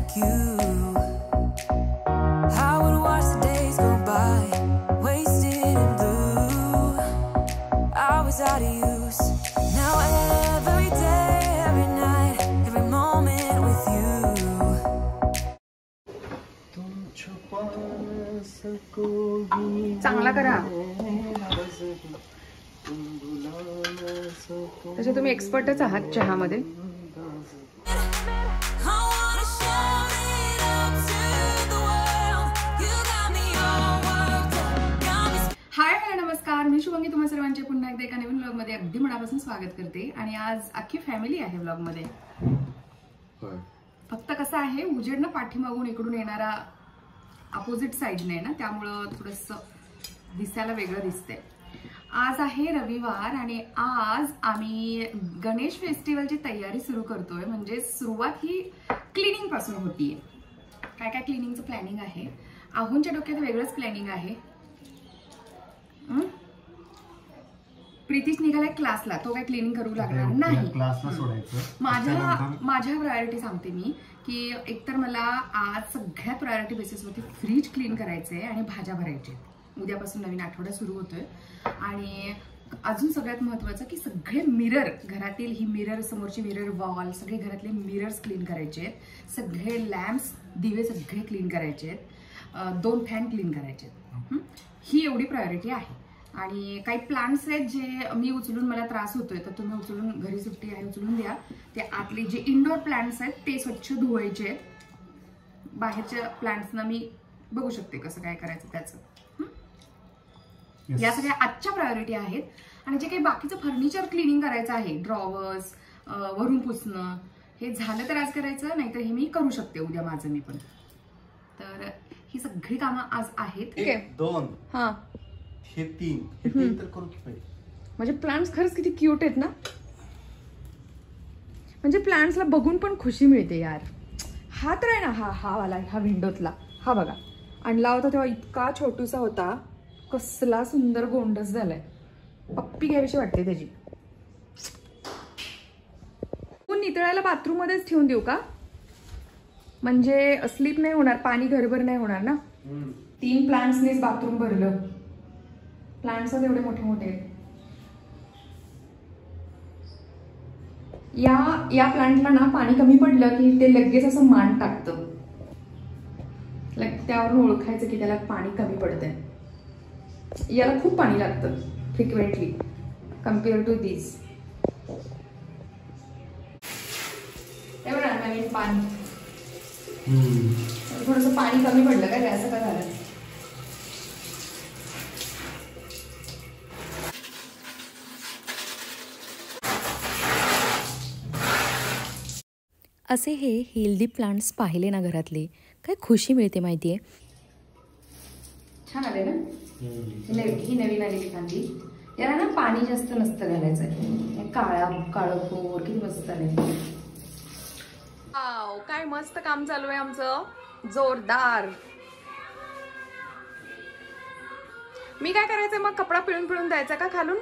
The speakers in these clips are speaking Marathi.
like you. I would watch the days go by, wasted and blue. I was out of use. Now every day, every night, every moment with you. चांगला करा. तसे तुम्ही एक्सपर्टच आहात चहामध्ये. हाय नमस्कार, मी शुभांगी तुम्हा सर्वांचे पुन्हा एकदा एका नवीन व्लॉग मध्ये अगदी मनापासून स्वागत करते. आणि आज अख्खी फॅमिली आहे व्लॉग मध्ये. फक्त कसं आहे, उजेडनं पाठीमागून इकडून येणारा अपोजिट साइडने ना, त्यामुळं थोडंसं दिसायला वेगळं दिसतंय. आज आहे रविवार आणि आज आम्ही गणेश फेस्टिवलची तयारी सुरू करतोय. म्हणजे सुरुवात ही क्लिनिंग पासून होतीये. काय काय क्लिनिंगचं प्लॅनिंग आहे. आहुंच्या डोक्यात वेगळंच प्लॅनिंग आहे. प्रीतीश निघालाय क्लासला, तो काय क्लिनिंग करू लागणार नाही. क्लासला सोडायचं. माझ्या प्रायोरिटी सांगते मी की एकतर मला आज सगळ्यात प्रायोरिटी बेसिसवरती फ्रीज क्लीन करायचंय आणि भाज्या भरायचे. उद्यापासून नवीन आठवडा सुरू होतोय. आणि अजून सगळ्यात महत्वाचं की सगळे मिरर, घरातील ही मिरर, समोरची मिरर वॉल, सगळे घरातले मिरर्स क्लीन करायचे आहेत. सगळे लॅम्प्स, दिवे सगळे क्लीन करायचे आहेत. 2 फॅन क्लीन करायचे आहेत. ही एवढी प्रायोरिटी आहे. आणि काही प्लांट्स आहेत जे मी उचलून, मला त्रास होतोय तर तुम्ही उचलून, घरी सुट्टी आहे उचलून द्या. ते आतले जे इंडोर प्लांट्स आहेत ते स्वच्छ धुवायचे आहेत. बाहेरच्या प्लांट्सना मी बघू शकते कसं काय करायचं त्याचं. या सगळ्या आजच्या प्रायोरिटी आहेत. आणि जे काही बाकीचं फर्निचर क्लिनिंग करायचं आहे, ड्रॉवर्स वरून पुसणं, हे झालं तर आज करायचं, नाहीतर हे मी करू शकते उद्या माझं मी पण. तर ही सगळी कामं आज आहेत. 2 हा हे 3 हे 3 तर करू की पाहिजे. म्हणजे प्लांट्स खरंच किती क्यूट आहेत ना. म्हणजे प्लांट्सला बघून पण खुशी मिळते यार. हा तर आहे ना, हा वाला, हा विंडोतला हा बघा, आणला होता तेव्हा इतका छोटूसा होता. कसला सुंदर गोंडस झालाय. पप्पी घ्यावीशी वाटते त्याची. नितळायला बाथरूम मध्येच ठेवून देऊ का? म्हणजे स्लीप नाही होणार, पाणी घरभर नाही होणार ना. 3 प्लांट्सनेच बाथरूम भरलं. प्लांट्स एवढे मोठे मोठे आहेत. या प्लांटला ना पाणी कमी पडलं की ते लगेच असं मान टाकतं. त्यावरून ओळखायचं की त्याला पाणी कमी पडतंय. याला खूप पाणी लागतं फ्रिक्वेंटली कम्पेअर टू दिस. एवढं नवीन पाणी, थोडंसं पाणी कमी पडलं काय, असं का झालं? असे हे हेल्दी प्लांट्स पाहिले ना घरातले, काय खुशी मिळते माहितीये. छान आले ना. ही नवीन आलेली फांदी. याला ना पाणी जास्त नसतं घालायचं. काळं कोर किती मस्त आले. काय मस्त काम चालू आहे आमचं, जोरदार. मी काय करायचंय मग, कपडा पिळून द्यायचा का खालून?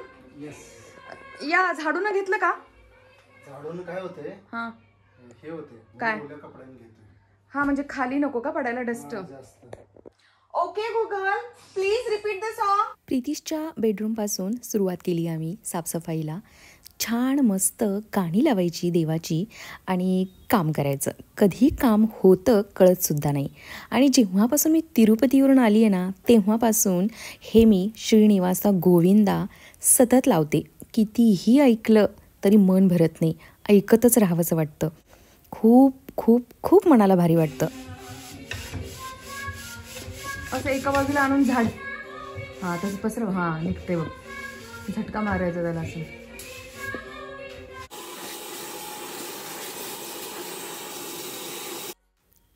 या झाडून घेतलं का? झाडून काय होते, हा हे होते काय, कपड्याने घेतोय. हा म्हणजे खाली नको का पडायला dust. Okay Google, please repeat the song. प्रीतीशच्या बेडरूमपासून सुरुवात केली आम्ही साफसफाईला. छान मस्त गाणी लावायची देवाची आणि काम करायचं. कधी काम होतं कळतसुद्धा नाही. आणि जेव्हापासून मी तिरुपतीवरून आली आहे ना, तेव्हापासून हे मी श्रीनिवासा गोविंदा सतत लावते. कितीही ऐकलं तरी मन भरत नाही, ऐकतच राहावंसं वाटतं. खूप खूप खूप मनाला भारी वाटतं. असं एका बाजूला आणून झाड, हा तसं पसरव, हा निघते बघ. झटका मारायचा त्याला असं.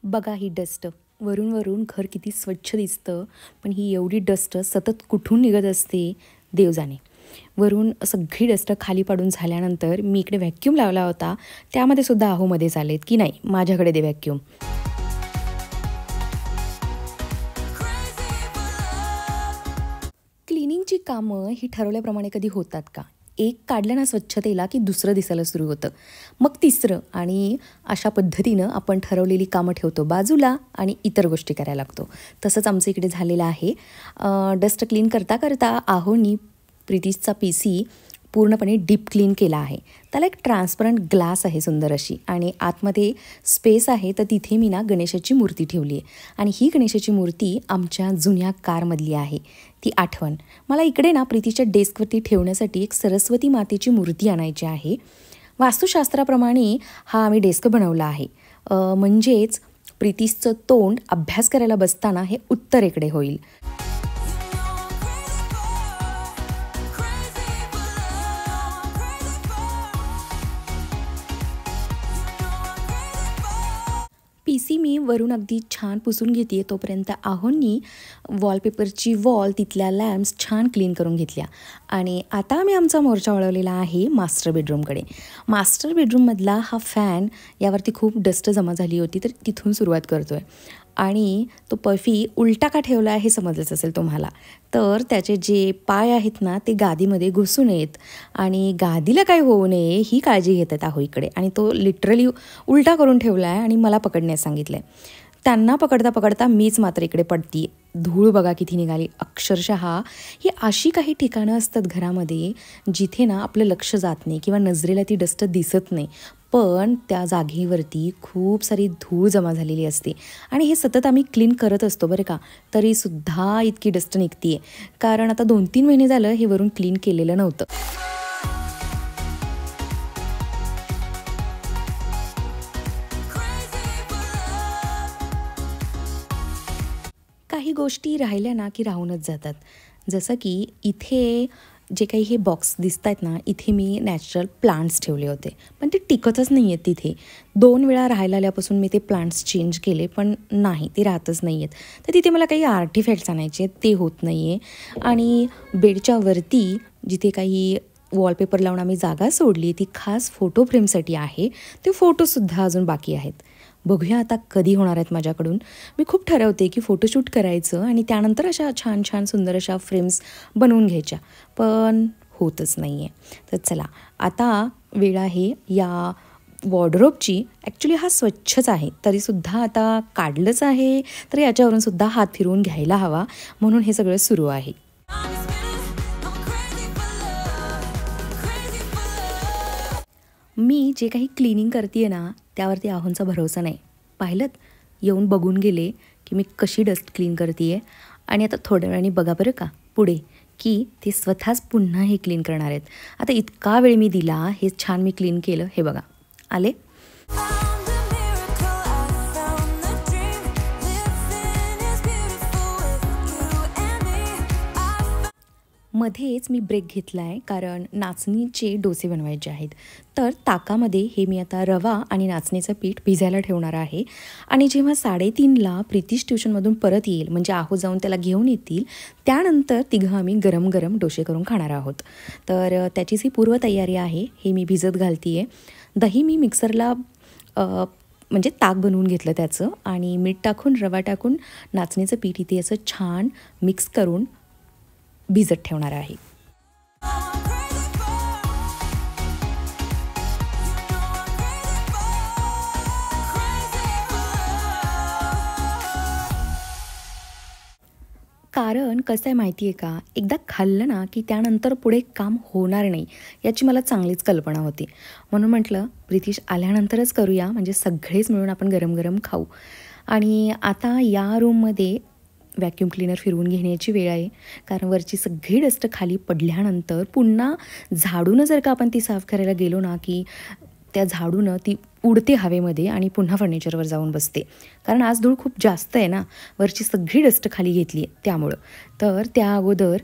बघा ही डस्ट, वरून घर किती स्वच्छ दिसतं, पण ही एवढी डस्ट सतत कुठून निघत असते देव जाणे. वरून सगळी डस्ट खाली पाडून झाल्यानंतर मी इकडे व्हॅक्यूम लावला होता, त्यामध्ये सुद्धा आहोमध्येच आलेत की नाही, माझ्याकडे दे व्हॅक्यूम. क्लिनिंगची कामं ही ठरवल्याप्रमाणे कधी होतात का? एक काढलं ना स्वच्छतेला की दुसरं दिसायला सुरू होतं, मग तिसरं, आणि अशा पद्धतीनं आपण ठरवलेली कामं ठेवतो बाजूला आणि इतर गोष्टी करायला लागतो. तसंच आमचं इकडे झालेलं आहे. डस्ट क्लीन करता करता आहोनी प्रितीशचा PC पूर्णपणे डीप क्लीन केला आहे. त्याला एक ट्रान्सपरंट ग्लास आहे सुंदर अशी, आणि आतमध्ये स्पेस आहे, तर तिथे मी ना गणेशाची मूर्ती ठेवली आहे. आणि ही गणेशाची मूर्ती आमच्या जुन्या कारमधली आहे, ती आठवण. मला इकडे ना प्रीतीच्या डेस्कवरती ठेवण्यासाठी एक सरस्वती मातेची मूर्ती आणायची आहे. वास्तुशास्त्राप्रमाणे हा आम्ही डेस्क बनवला आहे. म्हणजेच प्रीतीशचं तोंड अभ्यास करायला बसताना हे उत्तरेकडे होईल. PC मी वरून अगदी छान पुसून घेते आहे, तोपर्यंत आहोंनी वॉलपेपरची वॉल, तिथल्या लॅम्प्स छान क्लीन करून घेतल्या. आणि आता आम्ही आमचा मोर्चा वळवलेला आहे मास्टर बेडरूमकडे. मास्टर बेडरूममधला हा फॅन, यावरती खूप डस्ट जमा झाली होती, तर तिथून सुरुवात करतो आहे. आणि तो पफी उलटा का ठेवला आहे हे समजलंच असेल तुम्हाला. तर त्याचे जे पाय आहेत ना ते गादीमध्ये घुसू नयेत आणि गादीला काही होऊ नये ही काळजी घेत आहेत आहो इकडे. आणि तो लिटरली उलटा करून ठेवला आहे आणि मला पकडण्यास सांगितलं आहे. त्यांना पकडता पकडता मीच मात्र इकडे पडती. धूळ बघा किती निघाली. अक्षरशः ही अशी काही ठिकाणं असतात घरामध्ये जिथे ना आपलं लक्ष जात नाही किंवा नजरेला ती डस्ट दिसत नाही, पण त्या जागेवरती खूप सारी धूळ जमा झालेली असते. आणि हे सतत आम्ही क्लीन करत असतो बरं का, तरीसुद्धा इतकी डस्ट निघते आहे. कारण आता 2-3 महिने झालं हे वरून क्लीन केलेलं नव्हतं. काही गोष्टी राहिल्या ना की राहूनच जातात. जसं की इथे जे काही हे बॉक्स दिसत आहेत ना, इथे मी नॅचरल प्लांट्स ठेवले होते, पण ते टिकतच नाही आहेत तिथे. 2 वेळा राहायला आल्यापासून मी ते प्लांट्स चेंज केले, पण नाही, ते राहतच नाही आहेत. तर तिथे मला काही आर्टिफॅक्ट्स आणायचे आहेत, ते होत नाही आहे. आणि बेडच्या वरती जिथे काही वॉलपेपर लावून आम्ही जागा सोडली, ती खास फोटो फ्रेमसाठी आहे. ते फोटोसुद्धा अजून बाकी आहेत. बघूया आता कधी होणार आहेत माझ्याकडून. मी खूप ठरवते की फोटोशूट करायचं आणि त्यानंतर अशा छान छान सुंदर अशा फ्रेम्स बनवून घ्यायच्या, पण होतच नाही आहे. तर चला, आता वेळ आहे या वॉर्डरोबची. ॲक्च्युली हा स्वच्छच आहे, तरीसुद्धा आता काढलंच आहे, तर याच्यावरूनसुद्धा हात फिरवून घ्यायला हवा, म्हणून हे सगळं सुरू आहे. मी जे काही क्लिनिंग करते आहे ना, त्यावरती आहोंचा भरोसा नाही. पाहिलं, येऊन बघून गेले की मी कशी डस्ट क्लीन करते आहे. आणि आता थोड्या वेळाने बघा बरं का पुढे की ते स्वतःच पुन्हा हे क्लीन करणार आहेत. आता इतका वेळ मी दिला, हे छान मी क्लीन केलं, हे बघा आले. मध्येच मी ब्रेक घेतला आहे, कारण नाचणीचे डोसे बनवायचे आहेत. तर ताकामध्ये हे मी आता रवा आणि नाचणीचं पीठ भिजायला ठेवणार आहे. आणि जेव्हा 3:30ला प्रीतीश ट्युशनमधून परत येईल, म्हणजे आहो जाऊन त्याला घेऊन येतील, त्यानंतर तिघं आम्ही गरम गरम डोसे करून खाणार आहोत. तर त्याचीच ही पूर्वतयारी आहे. हे मी भिजत घालते आहे. दही मी मिक्सरला म्हणजे ताक बनवून घेतलं त्याचं, आणि मीठ टाकून रवा टाकून नाचणीचं पीठ इथे असं छान मिक्स करून भिजत ठेवणार आहे. कारण कसं आहे माहिती आहे का, एकदा खाल्लं ना की त्यानंतर पुढे काम होणार नाही, याची मला चांगलीच कल्पना होती. म्हणून म्हटलं प्रीतीश आल्यानंतरच करूया, म्हणजे सगळेच मिळून आपण गरम गरम खाऊ. आणि आता या रूममध्ये व्हॅक्यूम क्लीनर फिरवून घेण्याची वेळ आहे, कारण वरची सगळी डस्ट खाली पडल्यानंतर पुन्हा झाडूनं जर का आपण ती साफ करायला गेलो ना की त्या झाडूनं ती उडते हवेमध्ये आणि पुन्हा फर्निचरवर जाऊन बसते. कारण आज धूळ खूप जास्त आहे ना, वरची सगळी डस्ट खाली घेतली आहे त्यामुळं. तर त्या अगोदर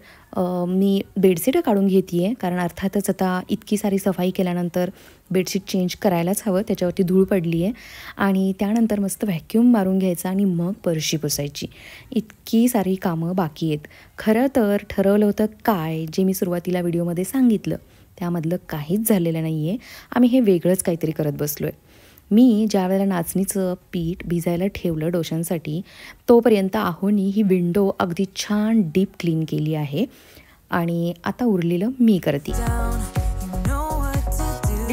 मी बेडशीटं काढून घेते आहे, कारण अर्थातच आता इतकी सारी सफाई केल्यानंतर बेडशीट चेंज करायलाच हवं, त्याच्यावरती धूळ पडली आहे. आणि त्यानंतर मस्त व्हॅक्यूम मारून घ्यायचा आणि मग फरशी पुसायची. इतकी सारी कामं बाकी आहेत. खरं तर ठरवलं होतं काय, जे मी सुरुवातीला व्हिडिओमध्ये सांगितलं त्यामधलं काहीच झालेलं नाही आहे. आम्ही हे वेगळंच काहीतरी करत बसलो आहे. मी ज्या वेळेला नाचणीचं पीठ भिजायला ठेवलं डोशांसाठी, तोपर्यंत आहोनी ही विंडो अगदी छान डीप क्लीन केली आहे. आणि आता उरलेलं मी करते.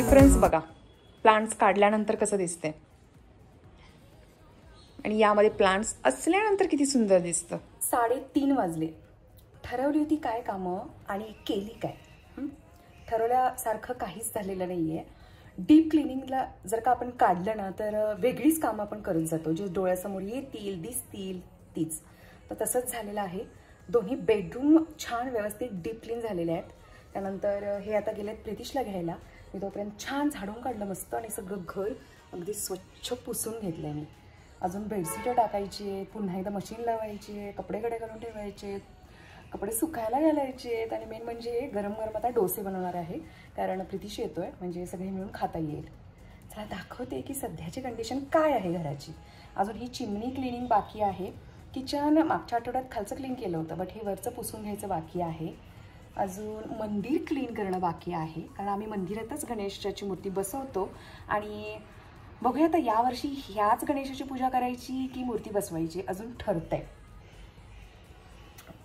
डिफरन्स बघा, प्लांट्स काढल्यानंतर कसं दिसते आणि यामध्ये प्लांट्स असल्यानंतर किती सुंदर दिसतं. 3:30 वाजले. ठरवली होती काय कामं आणि केली काय. ठरवल्यासारखं काहीच झालेलं नाही आहे. डीप क्लिनिंगला जर का आपण काढलं ना तर वेगळीच कामं आपण करत जातो, जे डोळ्यासमोर येतील दिसतील तीच. तर तसंच झालेलं आहे. दोन्ही बेडरूम छान व्यवस्थित डीप क्लीन झालेले आहेत. त्यानंतर हे आता गेलेत प्रितिशला घ्यायला. मी तोपर्यंत छान झाडून काढलं मस्त आणि सगळं घर अगदी स्वच्छ पुसून घेतलं आहे मी. अजून बेडशीटं टाकायची आहेत, पुन्हा एकदा मशीन लावायची आहे, कपडे कडे घालून ठेवायचे, कपडे सुकायला घालायचे आहेत आणि मेन म्हणजे गरम गरम आता डोसे बनवणार आहे, कारण प्रितिश येतोय म्हणजे सगळे मिळून खाता येईल. चला दाखवते की सध्याची कंडिशन काय आहे घराची. अजून ही चिमणी क्लिनिंग बाकी आहे. किचन मागच्या आठवड्यात खालचं क्लीन केलं होतं, बट हे वरचं पुसून घ्यायचं बाकी आहे. अजून मंदिर क्लीन करणं बाकी आहे, कारण आम्ही मंदिरातच गणेशाची मूर्ती बसवतो आणि बघूया आता यावर्षी ह्याच गणेशाची पूजा करायची की मूर्ती बसवायची अजून ठरतंय.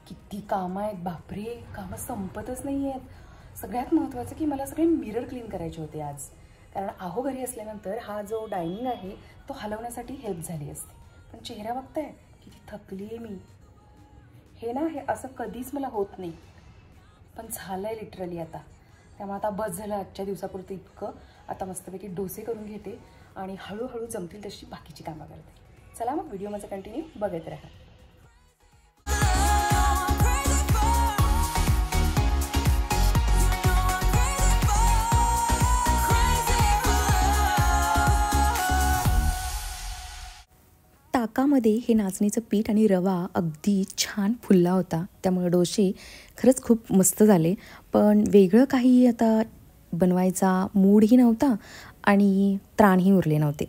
किती कामं आहेत बापरे, कामं संपतच नाही आहेत. सगळ्यात महत्त्वाचं की मला सगळे मिरर क्लीन करायचे होते आज, कारण आहो घरी असल्यानंतर हा जो डायनिंग आहे तो हलवण्यासाठी हेल्प झाली असते. पण चेहरा बघताय किती थकली आहे मी. हे ना हे असं कधीच मला होत नाही, पण झालं आहे लिटरली आता. त्यामुळे आता बस झालं आजच्या दिवसापुरतं इतकं. आता मस्तपैकी डोसे करून घेते आणि हळूहळू जमतील तशी बाकीची कामं करते. चला मग व्हिडिओ माझा कंटिन्यू बघत राहा. ताकामध्ये हे नाचणीचं पीठ आणि रवा अगदी छान फुलला होता, त्यामुळे डोसे खरंच खूप मस्त झाले. पण वेगळं काही आता बनवायचा मूडही नव्हता आणि त्राणही उरले नव्हते.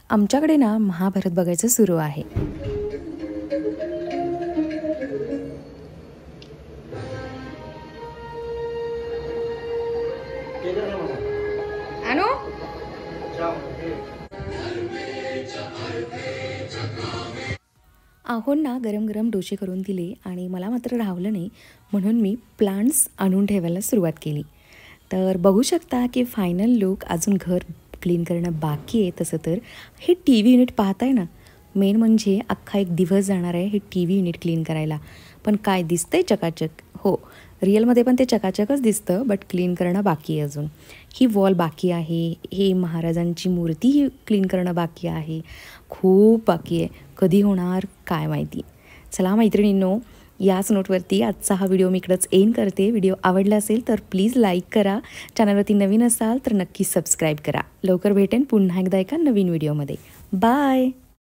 आमच्याकडे ना महाभारत बघायचं सुरू आहे. आहोंना गरम गरम डोसे करून दिले आणि मला मात्र राहवलं नाही, म्हणून मी प्लांट्स आणून ठेवायला सुरुवात केली. तर बघू शकता की फायनल लुक. अजून घर क्लीन करणं बाकी आहे. तसं तर हे टी व्ही युनिट पाहताय ना, मेन म्हणजे अख्खा एक दिवस जाणार आहे हे टी व्ही युनिट क्लीन करायला. पण काय दिसतंय चकाचक. हो, रिअलमध्ये पण ते चकाचकच दिसतं, बट क्लीन करणं बाकी आहे अजून. ही वॉल बाकी आहे, हे महाराजांची मूर्ती ही क्लीन करणं बाकी आहे, खूप बाकी आहे. कधी होणार काय माहिती. चला मैत्रिणींनो, याच नोटवरती आजचा हा व्हिडिओ मी इकडंच एंड करते. व्हिडिओ आवडला असेल तर प्लीज लाईक करा. चॅनलवरती नवीन असाल तर नक्की सबस्क्राईब करा. लवकर भेटेन पुन्हा एकदा एका नवीन व्हिडिओमध्ये. बाय.